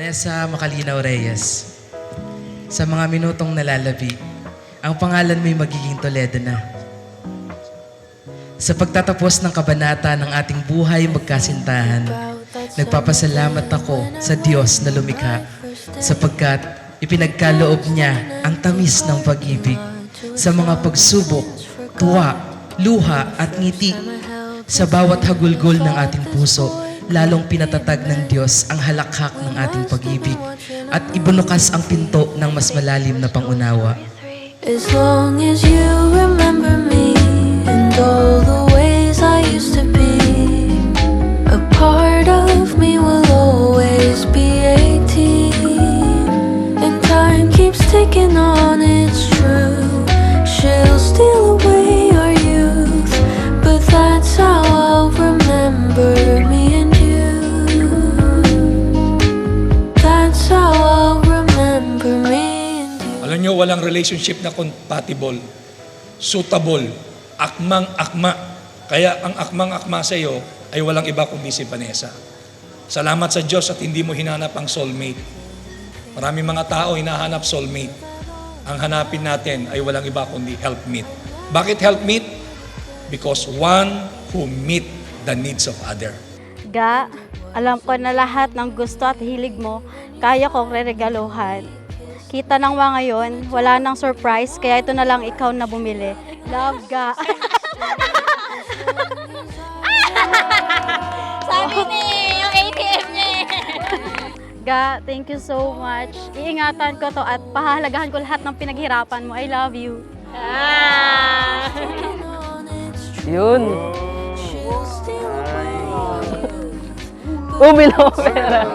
Vanessa Macalinaw Reyes, sa mga minutong nalalabi, ang pangalan mo'y magiging Toledo na. Sa pagtatapos ng kabanata ng ating buhay magkasintahan, nagpapasalamat ako sa Diyos na lumikha sapagkat ipinagkaloob niya ang tamis ng pag-ibig sa mga pagsubok, tuwa, luha at ngiti. Sa bawat hagulgol ng ating puso, lalong pinatatag ng Diyos ang halakhak ng ating pag-ibig at ibunukas ang pinto ng mas malalim na pangunawa. As long as you remember me and all the ways I used to be, a part of me will always be 18. And time keeps ticking on, it's true. She'll steal away our youth, but that's how I'll remember me and you. That's how I'll remember me and you. Alam nyo, walang relationship na compatible, suitable, akmang-akma. Kaya ang akmang-akma sa iyo ay walang iba kundi si Vanessa. Salamat sa Diyos at hindi mo hinanap ang soulmate. Maraming mga tao hinahanap soulmate. Ang hanapin natin ay walang iba kundi helpmeet. Bakit helpmeet? Because one who meet the needs of other. Ga, alam ko na lahat ng gusto at hilig mo, kaya kong reregaluhan. Kita ng mga ngayon, wala nang surprise, kaya ito na lang ikaw na bumili. Love, Ga. Sabi ni yung ATM niya eh. Ga, thank you so much. Iingatan ko to at pahalagahan ko lahat ng pinaghirapan mo. I love you. Ah. Yun. Umilo pera.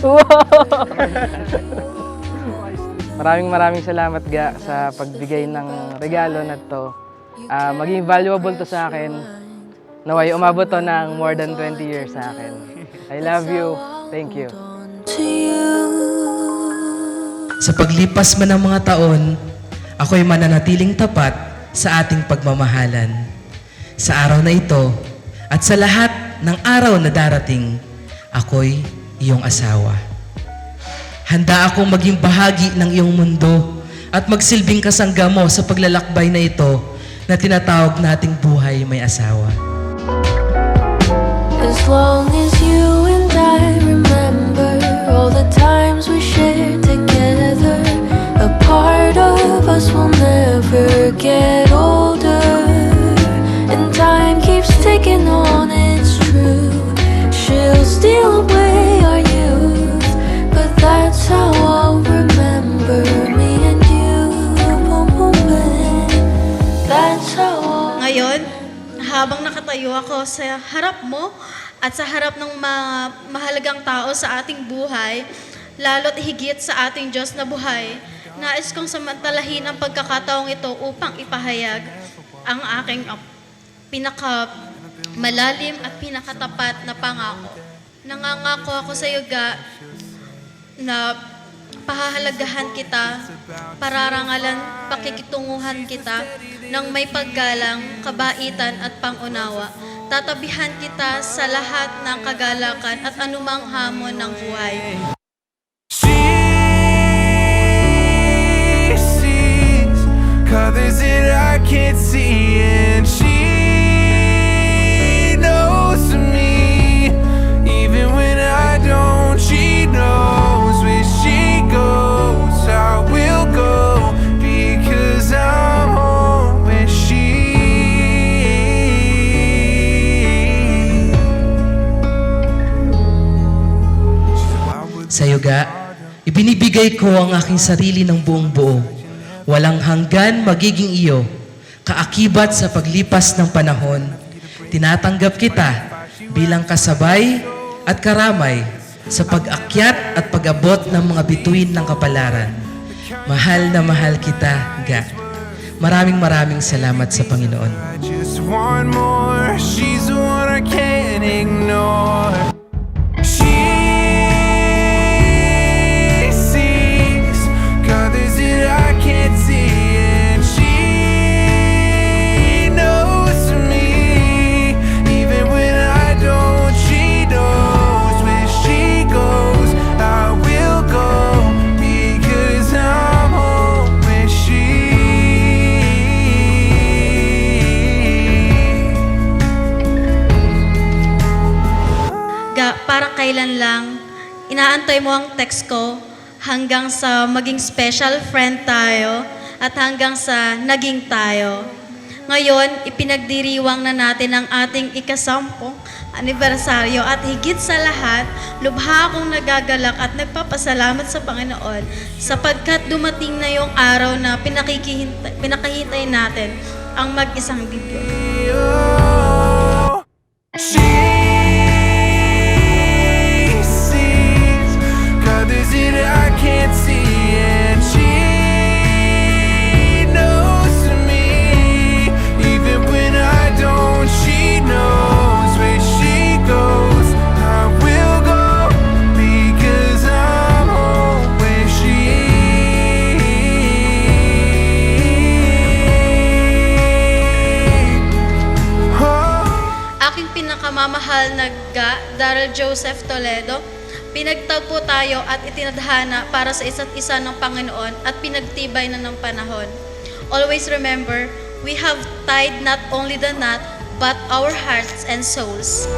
Wow. Maraming salamat Ga sa pagbigay ng regalo na to. Maging valuable to sa akin. Naway umabot to ng more than 20 years sa akin. I love you. Thank you. To you. Sa paglipas man ng mga taon, ako'y mananatiling tapat sa ating pagmamahalan. Sa araw na ito at sa lahat ng araw na darating, ako'y iyong asawa. Handa akong maging bahagi ng iyong mundo at magsilbing kasangga mo sa paglalakbay na ito na tinatawag nating buhay may asawa. As long as you and I remember all the times we shared together, a part of us will never get older. And time keeps ticking on, it's true. She'll steal away our youth, but that's how I'll remember me and you. That's how I'll... Ngayon, habang nakatayo ako sa harap mo at sa harap ng mga mahalagang tao sa ating buhay, lalo't higit sa ating Diyos na buhay, nais kong samantalahin ang pagkakataong ito upang ipahayag ang aking pinakamalalim at pinakatapat na pangako. Nangangako ako sa iyo, Ga, na pahahalagahan kita, pararangalan, pakikitunguhan kita ng may paggalang, kabaitan at pangunawa. Tatabihan kita sa lahat ng kagalakan at anumang hamon ng buhay. She sees colors that I can't see, and she knows me even when I don't. She knows where she goes, I will go because I'm home where she Sa iyo, Ga, ibinibigay ko ang aking sarili ng buong buo. Walang hanggan magiging iyo. Kaakibat sa paglipas ng panahon, tinatanggap kita bilang kasabay at karamay sa pag-akyat at pag-abot ng mga bituin ng kapalaran. Mahal na mahal kita, Ga. Maraming salamat sa Panginoon. I just want more. She's the one I can't ignore. She sees colors that I can't see, and she knows me even when I don't. She knows where she goes, I will parang kailan lang, inaantay mo ang text ko hanggang sa maging special friend tayo at hanggang sa naging tayo. Ngayon, ipinagdiriwang na natin ang ating ika-10 anibersaryo at higit sa lahat, lubha akong nagagalak at nagpapasalamat sa Panginoon sapagkat dumating na yung araw na pinakahintay natin ang mag-isang libro. She sees colors that I can't see, and she knows me. Even when I don't, she knows where she goes. I will go because I'm home where she is. Oh. Aking pinakamamahal na Daryl Joseph Toledo, pinagtagpo tayo at itinadhana para sa isa't isa ng Panginoon at pinagtibay na ng panahon. Always remember, we have tied not only the knot, but our hearts and souls.